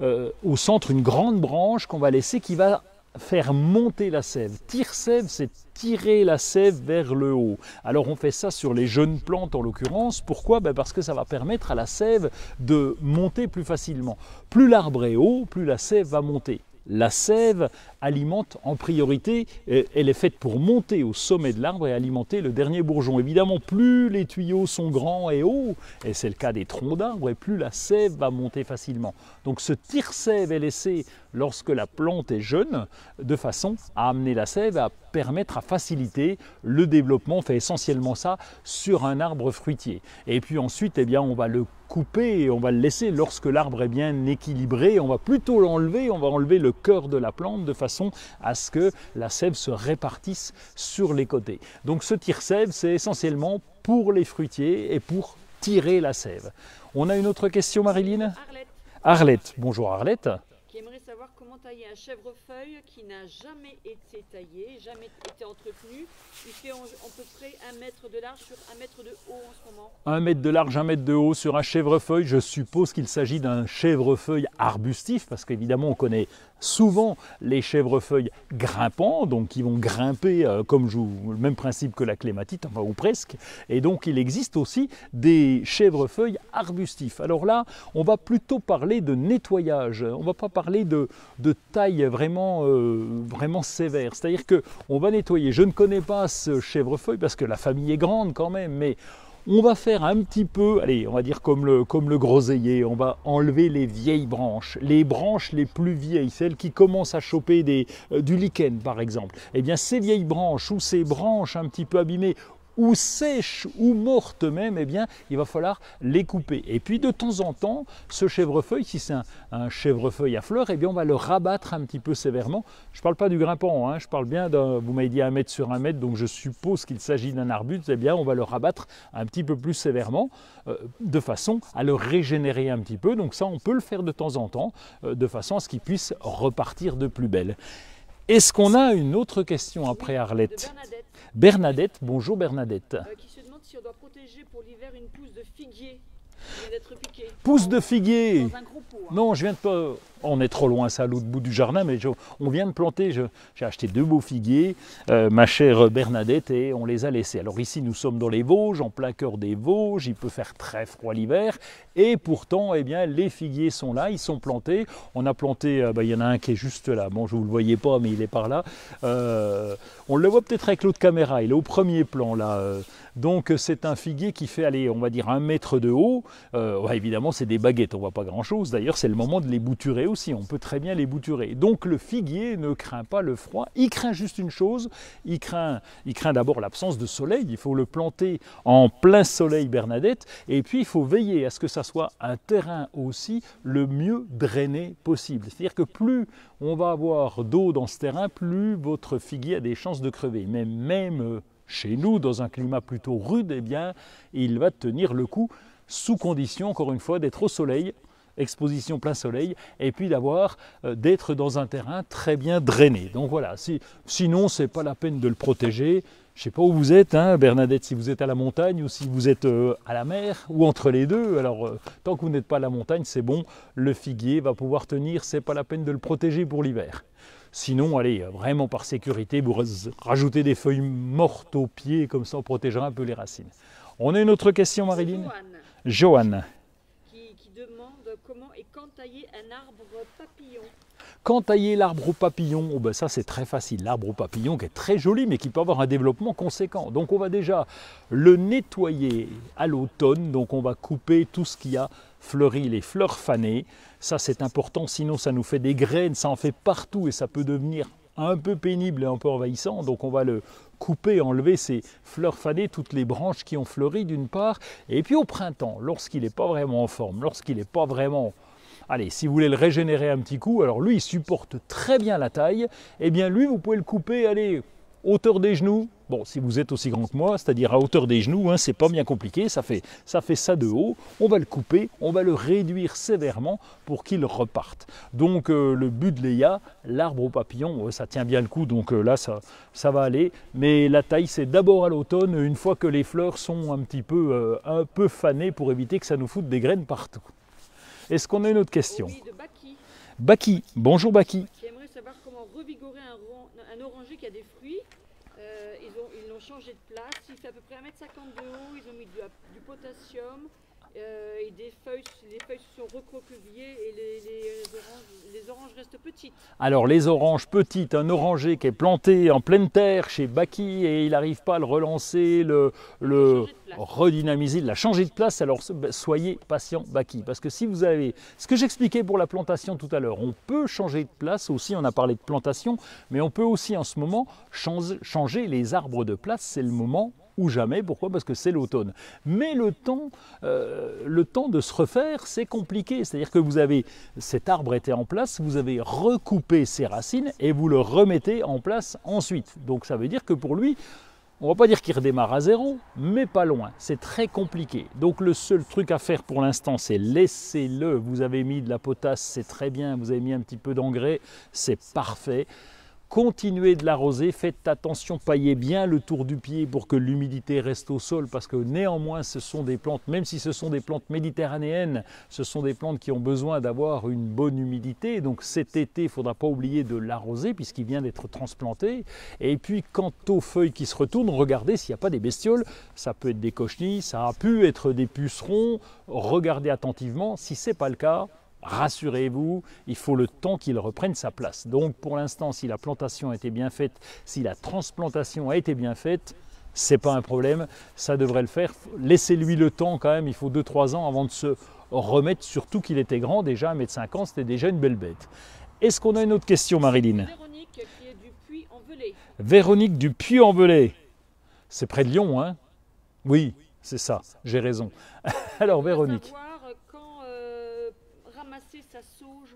A: une grande branche qu'on va laisser qui va faire monter la sève. Tire-sève, c'est tirer la sève vers le haut. Alors on fait ça sur les jeunes plantes en l'occurrence. Pourquoi? Parce que ça va permettre à la sève de monter plus facilement. Plus l'arbre est haut, plus la sève va monter. La sève alimente en priorité, elle est faite pour monter au sommet de l'arbre et alimenter le dernier bourgeon. Évidemment, plus les tuyaux sont grands et hauts, et c'est le cas des troncs d'arbres, et plus la sève va monter facilement. Donc ce tire-sève est laissé lorsque la plante est jeune, de façon à amener la sève, à permettre, à faciliter le développement. On fait essentiellement ça sur un arbre fruitier. Et puis ensuite, eh bien, on va le couper et on va le laisser lorsque l'arbre est bien équilibré. On va plutôt l'enlever, on va enlever le cœur de la plante de façon à ce que la sève se répartisse sur les côtés. Donc ce tire-sève, c'est essentiellement pour les fruitiers et pour tirer la sève. On a une autre question, Marilyn?
B: Arlette.
A: Arlette, bonjour Arlette.
B: Qui aimerait savoir comment tailler un chèvrefeuille qui n'a jamais été taillé, jamais été entretenu. Il fait à peu près 1 mètre de large sur 1 mètre de haut en ce moment.
A: 1 mètre de large, 1 mètre de haut sur un chèvrefeuille. Je suppose qu'il s'agit d'un chèvrefeuille arbustif, parce qu'évidemment on connaît souvent les chèvrefeuilles grimpants, donc qui vont grimper le même principe que la clématite, enfin, ou presque. Et donc il existe aussi des chèvrefeuilles arbustifs. Alors là, on va plutôt parler de nettoyage, on ne va pas parler de taille vraiment sévère. C'est-à-dire qu'on va nettoyer. Je ne connais pas ce chèvrefeuille parce que la famille est grande quand même, mais On va faire un petit peu, allez, on va dire comme le groseillier, on va enlever les vieilles branches les plus vieilles, celles qui commencent à choper du lichen par exemple. Eh bien ces vieilles branches ou ces branches un petit peu abîmées, ou sèches ou mortes même, eh bien, il va falloir les couper. Et puis de temps en temps, ce chèvrefeuille, si c'est un chèvrefeuille à fleurs, eh bien, on va le rabattre un petit peu sévèrement. Je ne parle pas du grimpant, hein, je parle bien d'un, vous m'avez dit 1 mètre sur 1 mètre, donc je suppose qu'il s'agit d'un arbuste, eh bien, on va le rabattre un petit peu plus sévèrement, de façon à le régénérer un petit peu. Donc ça, on peut le faire de temps en temps, de façon à ce qu'il puisse repartir de plus belle. Est-ce qu'on a une autre question après Arlette ? Bernadette, bonjour Bernadette.
B: Qui se demande si on doit protéger pour l'hiver une pousse de figuier qui vient d'être piquée.
A: Pousse de figuier.
B: Dans un gros pot. Hein.
A: Non, je viens de pas. On est trop loin, ça, à l'autre bout du jardin, mais on vient de planter. J'ai acheté 2 beaux figuiers, ma chère Bernadette, et on les a laissés. Alors ici, nous sommes dans les Vosges, en plein cœur des Vosges. Il peut faire très froid l'hiver, et pourtant, eh bien, les figuiers sont là, ils sont plantés. On a planté, il y en a un qui est juste là. Bon, je vous le voyez pas, mais il est par là. On le voit peut-être avec l'autre caméra. Il est au premier plan là. Donc c'est un figuier qui fait, allez, on va dire 1 mètre de haut. Ouais, évidemment, c'est des baguettes, on voit pas grand-chose. D'ailleurs, c'est le moment de les bouturer aussi. On peut très bien les bouturer. Donc le figuier ne craint pas le froid. Il craint juste une chose. Il craint d'abord l'absence de soleil. Il faut le planter en plein soleil, Bernadette. Et puis il faut veiller à ce que ça soit un terrain aussi le mieux drainé possible. C'est-à-dire que plus on va avoir d'eau dans ce terrain, plus votre figuier a des chances de crever. Mais même chez nous, dans un climat plutôt rude, eh bien, il va tenir le coup sous condition, encore une fois, d'être au soleil, exposition plein soleil, et puis d'être dans un terrain très bien drainé. Donc voilà, sinon, ce n'est pas la peine de le protéger. Je ne sais pas où vous êtes, hein, Bernadette, si vous êtes à la montagne ou si vous êtes à la mer, ou entre les deux. Alors, tant que vous n'êtes pas à la montagne, c'est bon, le figuier va pouvoir tenir, ce n'est pas la peine de le protéger pour l'hiver. Sinon, allez, vraiment par sécurité, vous rajoutez des feuilles mortes aux pieds, comme ça on protégera un peu les racines. On a une autre question, Marilyn ? Joanne.
B: Qui demande comment et quand tailler un arbre papillon.
A: Quand tailler l'arbre au papillon, oh ben ça c'est très facile. L'arbre au papillon qui est très joli mais qui peut avoir un développement conséquent. Donc on va déjà le nettoyer à l'automne. Donc on va couper tout ce qui a fleuri, les fleurs fanées. Ça c'est important, sinon ça nous fait des graines, ça en fait partout et ça peut devenir un peu pénible et un peu envahissant. Donc on va le couper, enlever ces fleurs fanées, toutes les branches qui ont fleuri d'une part. Et puis au printemps, lorsqu'il n'est pas vraiment en forme, lorsqu'il n'est pas vraiment... Allez, si vous voulez le régénérer un petit coup, alors lui il supporte très bien la taille, et bien lui vous pouvez le couper, allez, hauteur des genoux. Bon, si vous êtes aussi grand que moi, c'est-à-dire à hauteur des genoux, hein, c'est pas bien compliqué, ça fait ça de haut. On va le couper, on va le réduire sévèrement pour qu'il reparte. Donc le buddleia, l'arbre au papillon, ça tient bien le coup, donc là ça va aller. Mais la taille c'est d'abord à l'automne, une fois que les fleurs sont un peu fanées pour éviter que ça nous foute des graines partout. Est-ce qu'on a une autre question?
B: Oui, de Baki.
A: Baki, bonjour Baki.
B: Qui aimerait savoir comment revigorer un oranger qui a des fruits. Ils l'ont changé de place. Il fait à peu près 1,50 m de haut. Ils ont mis du potassium et des feuilles. Les feuilles se sont recroquevillées et les oranges restent petites.
A: Alors les oranges petites, un oranger qui est planté en pleine terre chez Baki et il n'arrive pas à le relancer, le redynamiser, il l'a changé de place. Alors soyez patient Baki, parce que si vous avez ce que j'expliquais pour la plantation tout à l'heure, on peut changer de place aussi, on a parlé de plantation, mais on peut aussi en ce moment changer les arbres de place, c'est le moment ou jamais. Pourquoi? Parce que c'est l'automne. Mais le temps de se refaire, c'est compliqué. C'est-à-dire que cet arbre était en place, vous avez recoupé ses racines et vous le remettez en place ensuite. Donc ça veut dire que pour lui, on ne va pas dire qu'il redémarre à zéro, mais pas loin. C'est très compliqué. Donc le seul truc à faire pour l'instant, c'est laissez-le. Vous avez mis de la potasse, c'est très bien. Vous avez mis un petit peu d'engrais, c'est parfait. Continuez de l'arroser, faites attention, paillez bien le tour du pied pour que l'humidité reste au sol, parce que néanmoins ce sont des plantes, même si ce sont des plantes méditerranéennes, ce sont des plantes qui ont besoin d'avoir une bonne humidité. Donc cet été, il ne faudra pas oublier de l'arroser puisqu'il vient d'être transplanté. Et puis quant aux feuilles qui se retournent, regardez s'il n'y a pas des bestioles, ça peut être des cochenilles, ça a pu être des pucerons, regardez attentivement. Si ce n'est pas le cas, rassurez-vous, il faut le temps qu'il reprenne sa place. Donc pour l'instant, si la plantation a été bien faite, si la transplantation a été bien faite, c'est pas un problème, ça devrait le faire. Laissez-lui le temps quand même, il faut 2-3 ans avant de se remettre, surtout qu'il était grand, déjà 1,50 m, c'était déjà une belle bête. Est-ce qu'on a une autre question, Marilyn?
B: Véronique qui est du Puy-en-Velay.
A: Véronique du Puy-en-Velay. C'est près de Lyon, hein? Oui, c'est ça, j'ai raison. Alors Véronique.
B: Savoir quand ramasser sa sauge.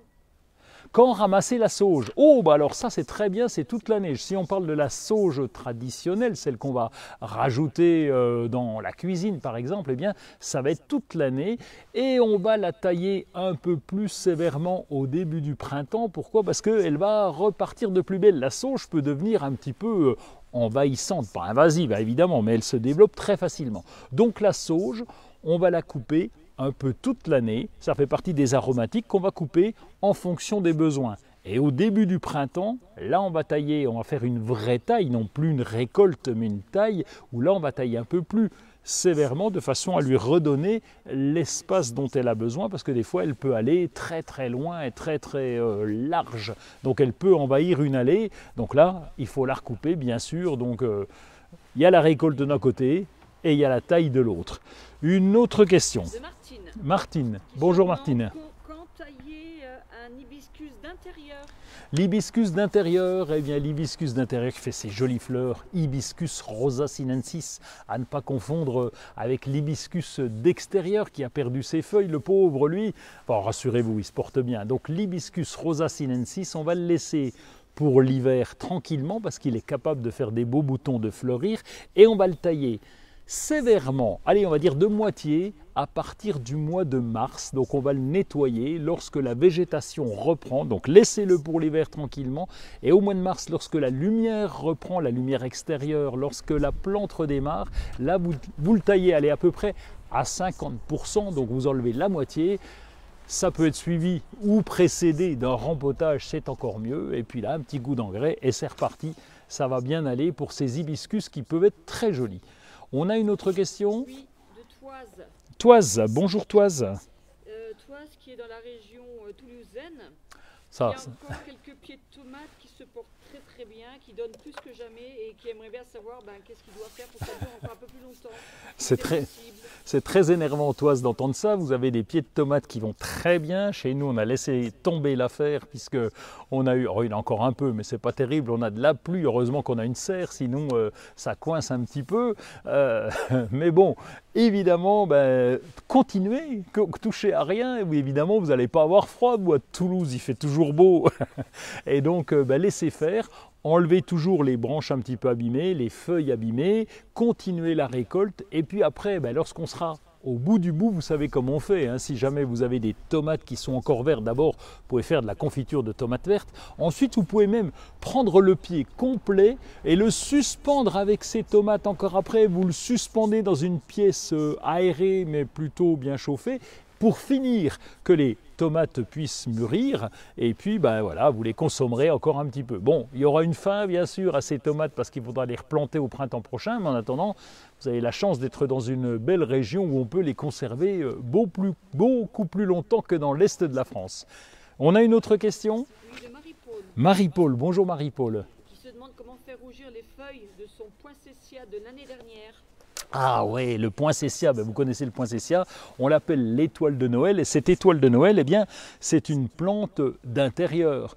A: Quand ramasser la sauge? Oh, bah alors ça c'est très bien, c'est toute l'année. Si on parle de la sauge traditionnelle, celle qu'on va rajouter dans la cuisine par exemple, eh bien ça va être toute l'année et on va la tailler un peu plus sévèrement au début du printemps. Pourquoi? Parce qu'elle va repartir de plus belle. La sauge peut devenir un petit peu envahissante, pas invasive évidemment, mais elle se développe très facilement. Donc la sauge, on va la couper un peu toute l'année, ça fait partie des aromatiques qu'on va couper en fonction des besoins. Et au début du printemps, là on va tailler, on va faire une vraie taille, non plus une récolte mais une taille, où là on va tailler un peu plus sévèrement de façon à lui redonner l'espace dont elle a besoin, parce que des fois elle peut aller très très loin et très très large, donc elle peut envahir une allée, donc là il faut la recouper bien sûr, donc il y a la récolte d'un côté et il y a la taille de l'autre. Une autre question.
B: De Martine.
A: Martine. Bonjour Martine.
B: Quand tailler un hibiscus d'intérieur?
A: L'hibiscus d'intérieur, eh bien l'hibiscus d'intérieur qui fait ses jolies fleurs, Hibiscus rosa sinensis, à ne pas confondre avec l'hibiscus d'extérieur qui a perdu ses feuilles, le pauvre lui. Enfin, rassurez-vous, il se porte bien. Donc l'hibiscus rosa sinensis, on va le laisser pour l'hiver tranquillement parce qu'il est capable de faire des beaux boutons, de fleurir, et on va le tailler sévèrement, allez on va dire de moitié, à partir du mois de mars. Donc on va le nettoyer lorsque la végétation reprend, donc laissez-le pour l'hiver tranquillement, et au mois de mars, lorsque la lumière reprend, la lumière extérieure, lorsque la plante redémarre, là vous le taillez, allez à peu près à 50%, donc vous enlevez la moitié. Ça peut être suivi ou précédé d'un rempotage, c'est encore mieux, et puis là un petit coup d'engrais et c'est reparti, ça va bien aller pour ces hibiscus qui peuvent être très jolis. On a une autre question?
B: Oui, de Toise.
A: Toise, bonjour Toise.
B: Toise qui est dans la région toulousaine.
A: Ça,
B: il y a encore quelques pieds de tomates qui se portent très très bien, qui donnent plus que jamais et qui aimeraient bien savoir qu'est-ce qu'il doit faire pour que ça dure encore un peu plus longtemps.
A: C'est très énervant Toise d'entendre ça. Vous avez des pieds de tomates qui vont très bien. Chez nous, on a laissé tomber l'affaire puisque on a eu, oh, il y en a encore un peu, mais c'est pas terrible. On a de la pluie. Heureusement qu'on a une serre, sinon ça coince un petit peu. Mais bon, évidemment, continuez, touchez à rien. Oui, évidemment, vous n'allez pas avoir froid. Vous à Toulouse, il fait toujours beau. Et donc, laissez faire. Enlevez toujours les branches un petit peu abîmées, les feuilles abîmées, continuez la récolte et puis après, lorsqu'on sera au bout du bout, vous savez comment on fait. Hein. Si jamais vous avez des tomates qui sont encore vertes, d'abord, vous pouvez faire de la confiture de tomates vertes. Ensuite, vous pouvez même prendre le pied complet et le suspendre avec ces tomates encore après. Vous le suspendez dans une pièce aérée mais plutôt bien chauffée pour finir que les tomates puissent mûrir et puis voilà, vous les consommerez encore un petit peu. Bon, il y aura une fin bien sûr à ces tomates parce qu'il faudra les replanter au printemps prochain, mais en attendant, vous avez la chance d'être dans une belle région où on peut les conserver beaucoup plus longtemps que dans l'est de la France. On a une autre question?
B: Oui, de Marie-Paul.
A: Marie-Paul, bonjour Marie-Paul.
B: Qui se demande comment faire rougir les feuilles de son poinsettia de l'année dernière.
A: Ah ouais, le poinsettia, vous connaissez le poinsettia, on l'appelle l'étoile de Noël, et cette étoile de Noël, eh bien, c'est une plante d'intérieur.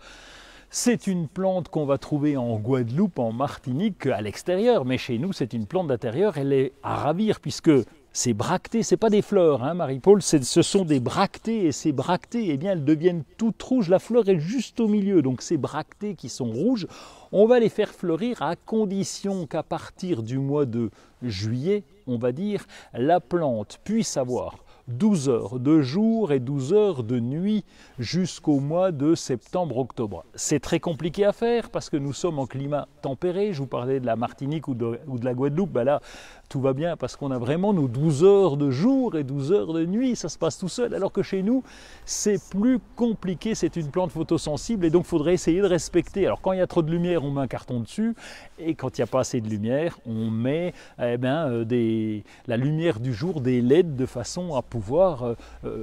A: C'est une plante qu'on va trouver en Guadeloupe, en Martinique, à l'extérieur, mais chez nous, c'est une plante d'intérieur, elle est à ravir, puisque ces bractées, ce n'est pas des fleurs, hein, Marie-Paul, ce sont des bractées, et ces bractées, eh bien, elles deviennent toutes rouges, la fleur est juste au milieu, donc ces bractées qui sont rouges, on va les faire fleurir à condition qu'à partir du mois de juillet, on va dire, la plante puisse avoir 12 heures de jour et 12 heures de nuit jusqu'au mois de septembre-octobre. C'est très compliqué à faire parce que nous sommes en climat tempéré. Je vous parlais de la Martinique ou de la Guadeloupe. Là, tout va bien parce qu'on a vraiment nos 12 heures de jour et 12 heures de nuit. Ça se passe tout seul. Alors que chez nous, c'est plus compliqué. C'est une plante photosensible et donc il faudrait essayer de respecter. Alors quand il y a trop de lumière, on met un carton dessus. Et quand il n'y a pas assez de lumière, on met la lumière du jour, des LED, de façon à pouvoir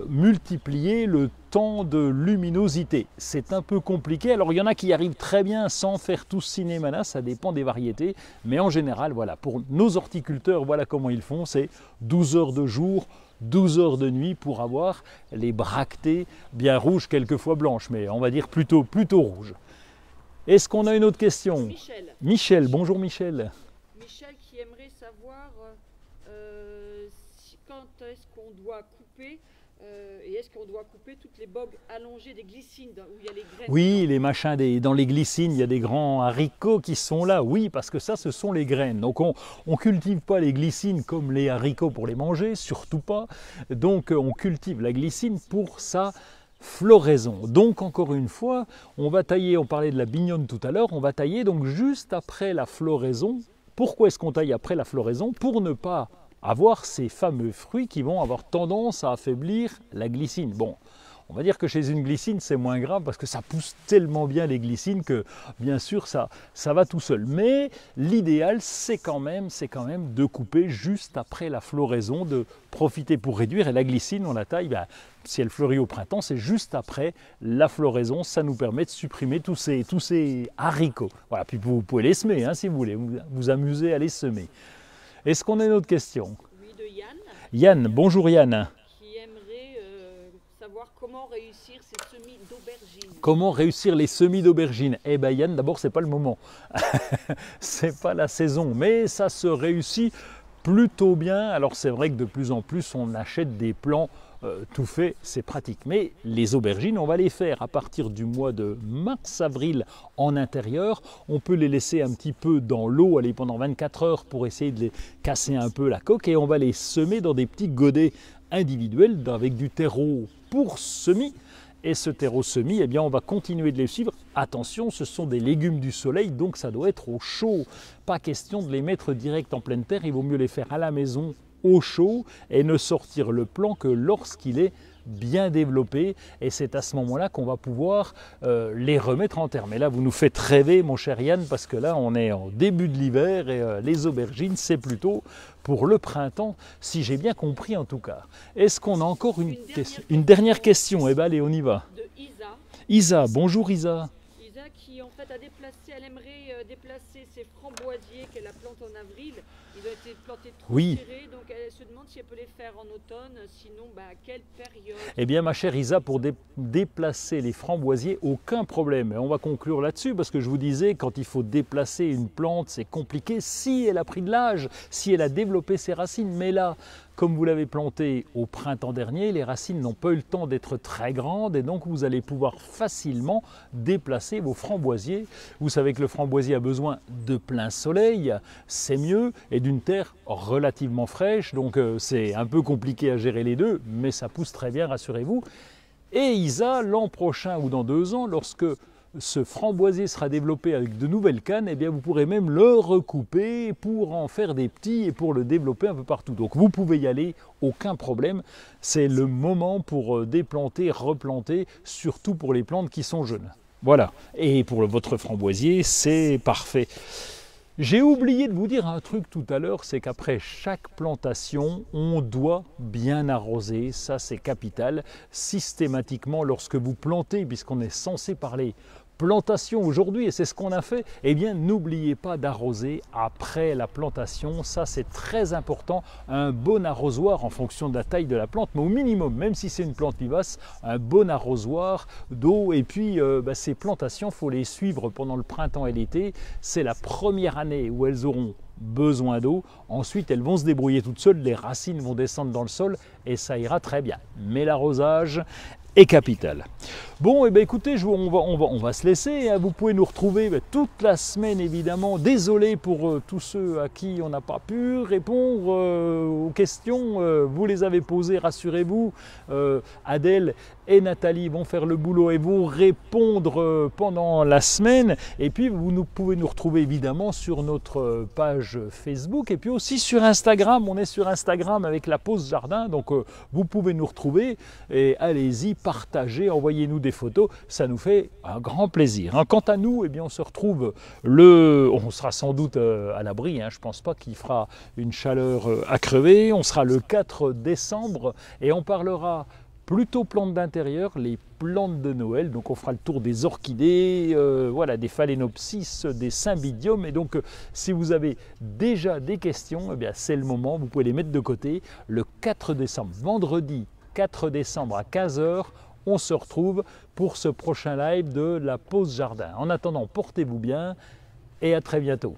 A: multiplier le temps de luminosité. C'est un peu compliqué. Alors il y en a qui y arrivent très bien sans faire tout cinémana, ça dépend des variétés. Mais en général, voilà, pour nos horticulteurs, voilà comment ils font. C'est 12 heures de jour, 12 heures de nuit pour avoir les bractées bien rouges, quelquefois blanches, mais on va dire plutôt rouges. Est-ce qu'on a une autre question? Michel, bonjour Michel.
B: Michel qui aimerait savoir quand est-ce qu'on doit couper et est-ce qu'on doit couper toutes les bogues allongées des glycines où il y a les graines.
A: Oui, les machins dans les glycines, il y a des grands haricots qui sont là, oui, parce que ça, ce sont les graines. Donc on ne cultive pas les glycines comme les haricots pour les manger, surtout pas. Donc on cultive la glycine pour sa floraison. Donc encore une fois, on va tailler, on parlait de la bignonne tout à l'heure, on va tailler donc juste après la floraison. Pourquoi est-ce qu'on taille après la floraison? Pour ne pas avoir ces fameux fruits qui vont avoir tendance à affaiblir la glycine. Bon, on va dire que chez une glycine, c'est moins grave parce que ça pousse tellement bien les glycines que bien sûr ça va tout seul. Mais l'idéal, c'est quand même de couper juste après la floraison, de profiter pour réduire. Et la glycine, on la taille, si elle fleurit au printemps, c'est juste après la floraison. Ça nous permet de supprimer tous ces haricots. Voilà, puis vous pouvez les semer hein, si vous voulez, vous amuser à les semer. Est-ce qu'on a une autre question?
B: Oui, de Yann.
A: Yann, bonjour Yann.
B: Qui aimerait savoir comment réussir ces semis d'aubergines.
A: Comment réussir les semis d'aubergines? Eh bien Yann, d'abord c'est pas le moment. C'est pas la saison, mais ça se réussit plutôt bien. Alors c'est vrai que de plus en plus on achète des plants tout fait, c'est pratique. Mais les aubergines, on va les faire à partir du mois de mars-avril en intérieur. On peut les laisser un petit peu dans l'eau, aller pendant 24 heures pour essayer de les casser un peu la coque. Et on va les semer dans des petits godets individuels avec du terreau pour semis. Et ce terreau semis, eh bien, on va continuer de les suivre. Attention, ce sont des légumes du soleil, donc ça doit être au chaud. Pas question de les mettre direct en pleine terre, il vaut mieux les faire à la maison, au chaud, et ne sortir le plant que lorsqu'il est bien développé. Et c'est à ce moment-là qu'on va pouvoir les remettre en terre. Mais là, vous nous faites rêver, mon cher Yann, parce que là, on est en début de l'hiver et les aubergines, c'est plutôt pour le printemps, si j'ai bien compris en tout cas. Est-ce qu'on a encore une dernière question? Eh bien, allez, on y va.
B: De Isa.
A: Isa, bonjour Isa.
B: Isa qui en fait elle aimerait déplacer ses framboisiers qu'elle a plantés en avril. Ils ont été plantés trop serrés, donc elle se demande si elle peut les faire en automne, sinon à quelle période?
A: Eh bien ma chère Isa, pour déplacer les framboisiers, aucun problème. Et on va conclure là-dessus parce que je vous disais, quand il faut déplacer une plante, c'est compliqué si elle a pris de l'âge, si elle a développé ses racines. Mais là, comme vous l'avez planté au printemps dernier, les racines n'ont pas eu le temps d'être très grandes et donc vous allez pouvoir facilement déplacer vos framboisiers. Vous savez que le framboisier a besoin de plein soleil, c'est mieux, et d'une terre relativement fraîche, donc c'est un peu compliqué à gérer les deux, mais ça pousse très bien, rassurez-vous. Et Isa, l'an prochain ou dans 2 ans, lorsque ce framboisier sera développé avec de nouvelles cannes, eh bien vous pourrez même le recouper pour en faire des petits et pour le développer un peu partout. Donc vous pouvez y aller, aucun problème. C'est le moment pour déplanter, replanter, surtout pour les plantes qui sont jeunes. Voilà. Et pour votre framboisier, c'est parfait. J'ai oublié de vous dire un truc tout à l'heure, c'est qu'après chaque plantation, on doit bien arroser, ça c'est capital. Systématiquement, lorsque vous plantez, puisqu'on est censé parler plantation aujourd'hui, et c'est ce qu'on a fait, eh bien n'oubliez pas d'arroser après la plantation, ça c'est très important, un bon arrosoir en fonction de la taille de la plante, mais au minimum, même si c'est une plante vivace, un bon arrosoir d'eau, et puis ces plantations, il faut les suivre pendant le printemps et l'été, c'est la première année où elles auront besoin d'eau, ensuite elles vont se débrouiller toutes seules, les racines vont descendre dans le sol et ça ira très bien, mais l'arrosage est capital. Bon, et bien écoutez, on va se laisser. Hein. Vous pouvez nous retrouver toute la semaine, évidemment. Désolé pour tous ceux à qui on n'a pas pu répondre aux questions. Vous les avez posées, rassurez-vous. Adèle et Nathalie vont faire le boulot et vont répondre pendant la semaine. Et puis, vous pouvez nous retrouver, évidemment, sur notre page Facebook et puis aussi sur Instagram. On est sur Instagram avec la pause jardin. Donc, vous pouvez nous retrouver et allez-y, partagez, envoyez-nous des photos, ça nous fait un grand plaisir. Hein. Quant à nous, eh bien, on se retrouve on sera sans doute à l'abri, hein, je ne pense pas qu'il fera une chaleur à crever, on sera le 4 décembre et on parlera plutôt plantes d'intérieur, les plantes de Noël, donc on fera le tour des orchidées, voilà, des phalaenopsis, des cymbidiums, et donc si vous avez déjà des questions, eh bien c'est le moment, vous pouvez les mettre de côté. Le 4 décembre, vendredi 4 décembre à 15 h, on se retrouve pour ce prochain live de la pause jardin. En attendant, portez-vous bien et à très bientôt.